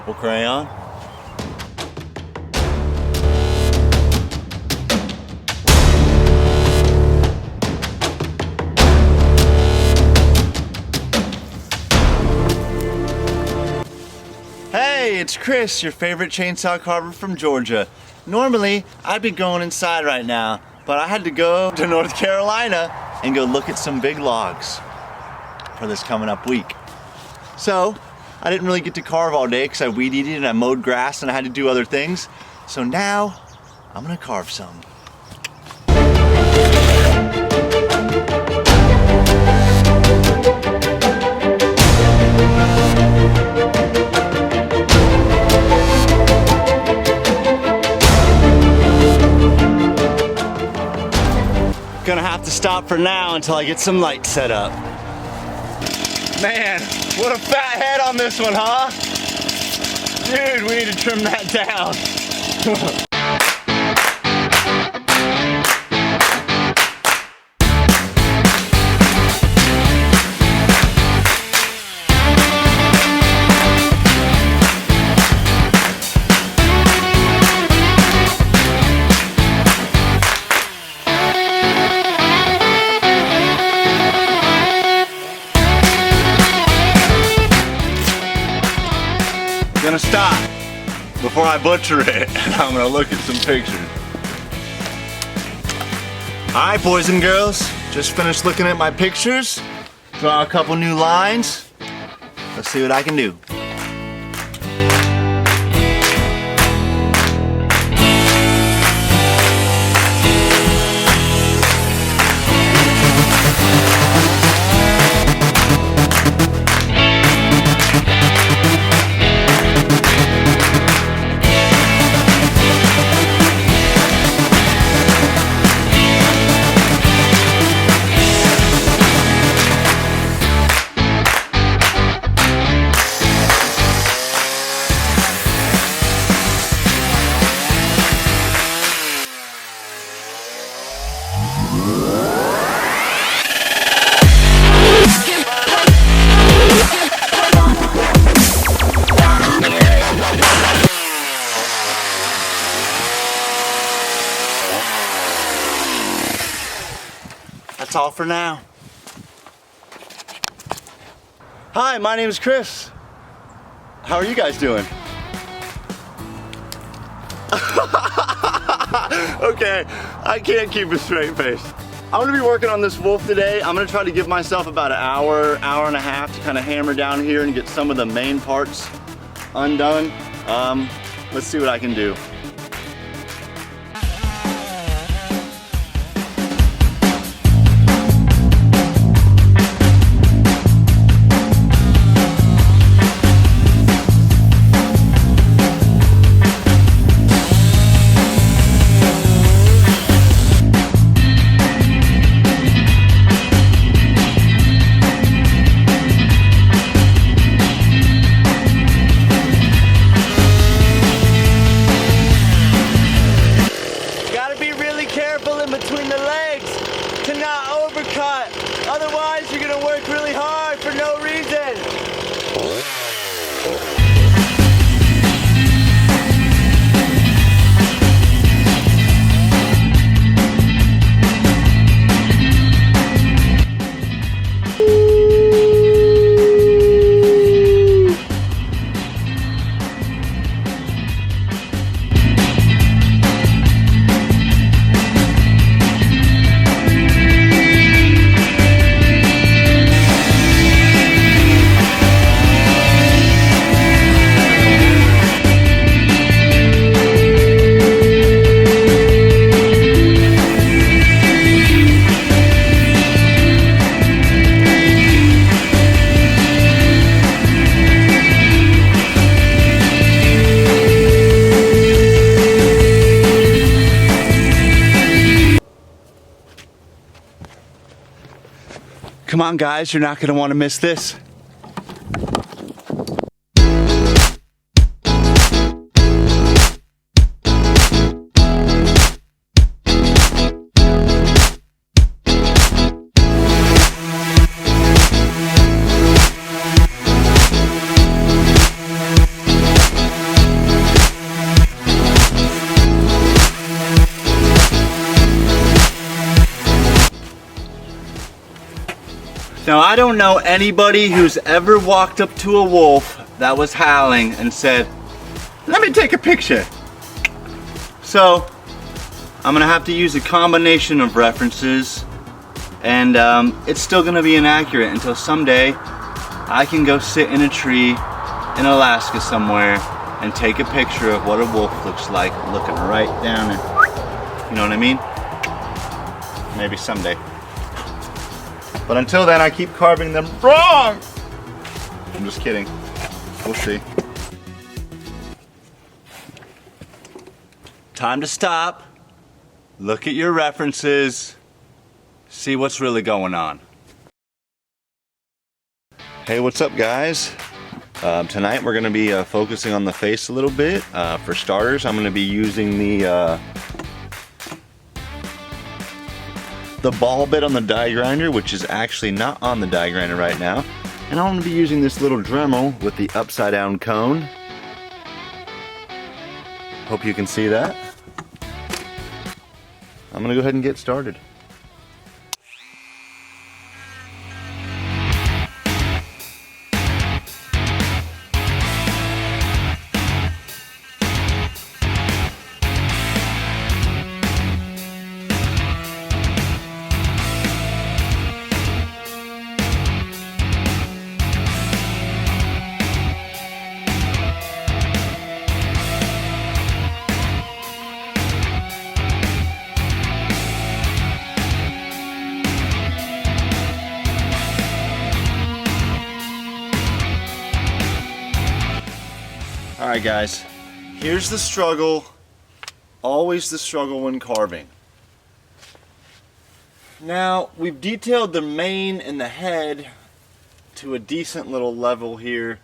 purple crayon. Hey, it's Chris, your favorite chainsaw carver from Georgia. Normally, I'd be going inside right now, but I had to go to North Carolina and go look at some big logs for this coming up week. So, I didn't really get to carve all day because I weed eated and I mowed grass and I had to do other things. So now, I'm gonna carve some. Gonna have to stop for now until I get some lights set up. Man, what a fat head on this one, huh? Dude, we need to trim that down. Gonna stop before I butcher it, and I'm gonna look at some pictures. Alright, boys and girls, just finished looking at my pictures, draw a couple new lines. Let's see what I can do. That's all for now. Hi, my name is Chris. How are you guys doing? Okay, I can't keep a straight face. I'm gonna be working on this wolf today. I'm gonna try to give myself about an hour, hour and a half to kind of hammer down here and get some of the main parts undone. Let's see what I can do. Between the legs to not overcut. Otherwise, you're gonna work really hard for no reason. Come on, guys, you're not gonna want to miss this. Now, I don't know anybody who's ever walked up to a wolf that was howling and said, "Let me take a picture." So, I'm gonna have to use a combination of references, and it's still gonna be inaccurate until someday I can go sit in a tree in Alaska somewhere and take a picture of what a wolf looks like looking right down there. You know what I mean? Maybe someday. But until then, I keep carving them wrong. I'm just kidding. We'll see. Time to stop. Look at your references. See what's really going on. Hey, what's up, guys? Tonight we're going to be focusing on the face a little bit. For starters, I'm going to be using the ball bit on the die grinder, which is actually not on the die grinder right now. And I'm going to be using this little Dremel with the upside down cone. Hope you can see that. I'm going to go ahead and get started. Alright guys, here's the struggle, always the struggle when carving. Now, we've detailed the mane and the head to a decent little level here,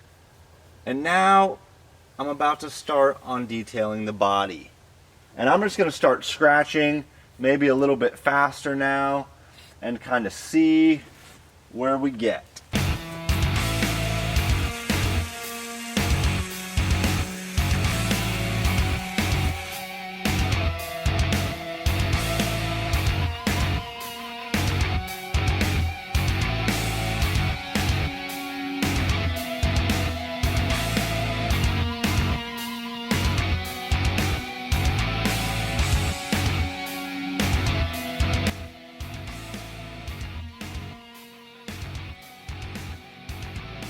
and now I'm about to start on detailing the body. And I'm just going to start scratching, maybe a little bit faster now, and kind of see where we get.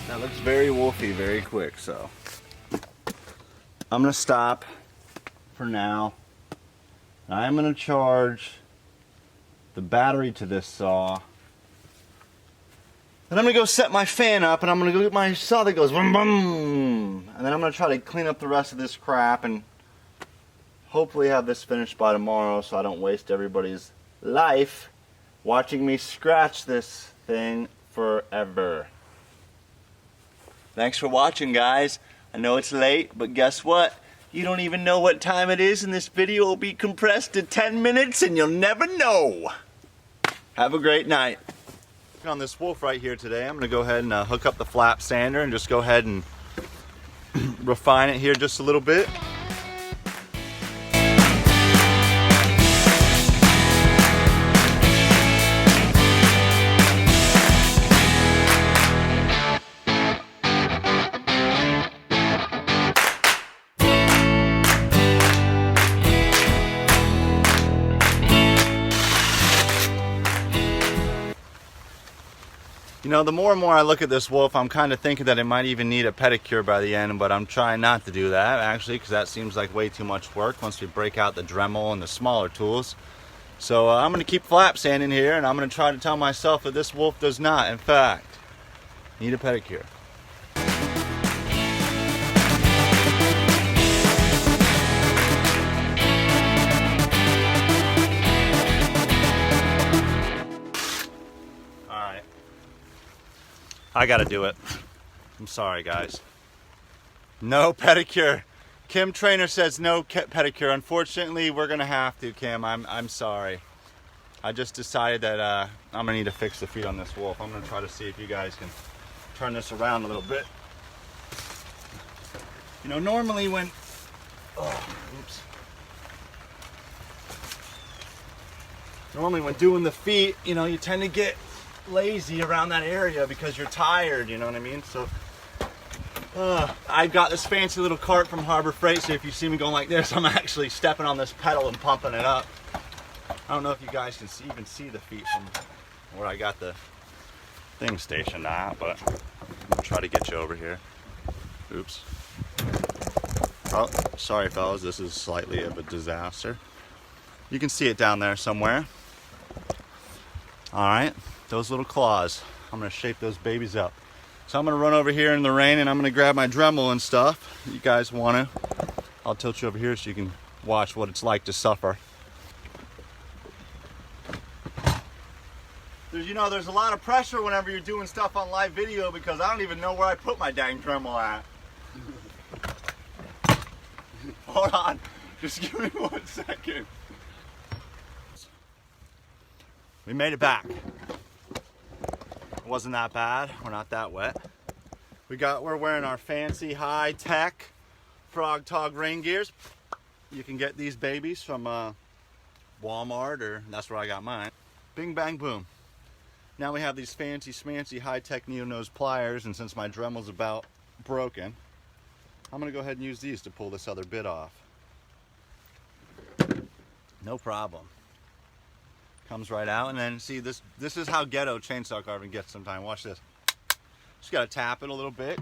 That looks very wolfy very quick, so I'm gonna stop for now. I'm gonna charge the battery to this saw. Then I'm gonna go set my fan up, and I'm gonna go get my saw that goes boom boom. And then I'm gonna try to clean up the rest of this crap and hopefully have this finished by tomorrow so I don't waste everybody's life watching me scratch this thing forever. Thanks for watching, guys. I know it's late, but guess what? You don't even know what time it is, and this video will be compressed to 10 minutes, and you'll never know. Have a great night. On this wolf right here today, I'm going to go ahead and hook up the flap sander and just go ahead and refine it here just a little bit. You know, the more and more I look at this wolf, I'm kind of thinking that it might even need a pedicure by the end, but I'm trying not to do that, actually, because that seems like way too much work once we break out the Dremel and the smaller tools. So I'm going to keep flap sanding here, and I'm going to try to tell myself that this wolf does not, in fact, need a pedicure. I gotta do it. I'm sorry, guys. No pedicure. Kim Trainer says no pedicure. Unfortunately, we're gonna have to, Kim. I'm sorry. I just decided that I'm gonna need to fix the feet on this wolf. I'm gonna try to see if you guys can turn this around a little bit. You know, normally when normally when doing the feet, you know, you tend to get lazy around that area because you're tired, you know what I mean? So I've got this fancy little cart from Harbor Freight, so if you see me going like this, I'm actually stepping on this pedal and pumping it up. I don't know if you guys can even see the feet from where I got the thing stationed at, but I'll try to get you over here. Oops. Oh, sorry fellas, this is slightly of a disaster. You can see it down there somewhere. All right, those little claws. I'm gonna shape those babies up. So I'm gonna run over here in the rain and I'm gonna grab my Dremel and stuff. You guys wanna? I'll tilt you over here so you can watch what it's like to suffer. There's a lot of pressure whenever you're doing stuff on live video because I don't even know where I put my dang Dremel at. Hold on, just give me 1 second. We made it back. It wasn't that bad, we're not that wet. We're wearing our fancy high-tech Frog Tog rain gears. You can get these babies from Walmart, or that's where I got mine. Bing, bang, boom. Now we have these fancy smancy high-tech neo-nose pliers, and since my Dremel's about broken, I'm gonna go ahead and use these to pull this other bit off. No problem. Comes right out, and then see this is how ghetto chainsaw carving gets sometimes. Watch this. Just gotta tap it a little bit.